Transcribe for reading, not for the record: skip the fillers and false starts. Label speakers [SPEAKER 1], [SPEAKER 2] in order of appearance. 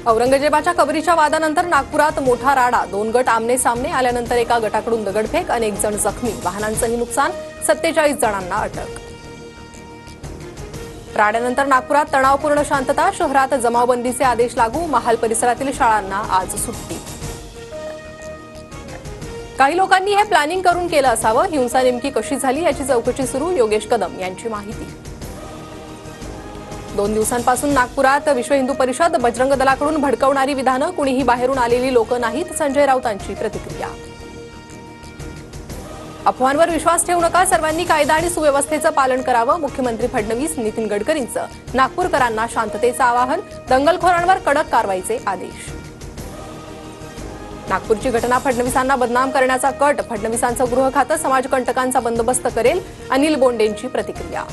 [SPEAKER 1] औरंगजेबाच्या कबरीच्या वादानंतर नागपुरात मोठा राडा, 2 गट आमने सामने आल्यानंतर एका गटाकडून दगडफेक, अनेक जण जखमी, वाहनांचंही नुकसान, 47 जणांना अटक. राड्यानंतर नागपुरात तणावपूर्ण शांतता, शहरात जमावबंदीचे आदेश लागू, महाल परिसरातील शाळांना आज सुट्टी. काही लोकांनी हे प्लॅनिंग करून केलं असावं, हिंसा नेमकी कशी झाली याची चौकशी सुरू, योगेश कदम यांची माहिती. 2 दिवसांपासून नागपुरात विश्व हिंदू परिषद, बजरंग दलाकडून भडकवणारी विधानं, कुणीही बाहेरून आलेली लोक नाहीत, संजय राऊतांची प्रतिक्रिया. अफवांवर विश्वास ठेवू नका, सर्वांनी कायदा आणि सुव्यवस्थेचं पालन करावं, मुख्यमंत्री फडणवीस, नितीन गडकरींचं नागपूरकरांना शांततेचं आवाहन, दंगलखोरांवर कडक कारवाईचे आदेश. नागपूरची घटना फडणवीसांना बदनाम करण्याचा कट, फडणवीसांचं गृह खातं समाजकंटकांचा बंदोबस्त करेल, अनिल बोंडेंची प्रतिक्रिया.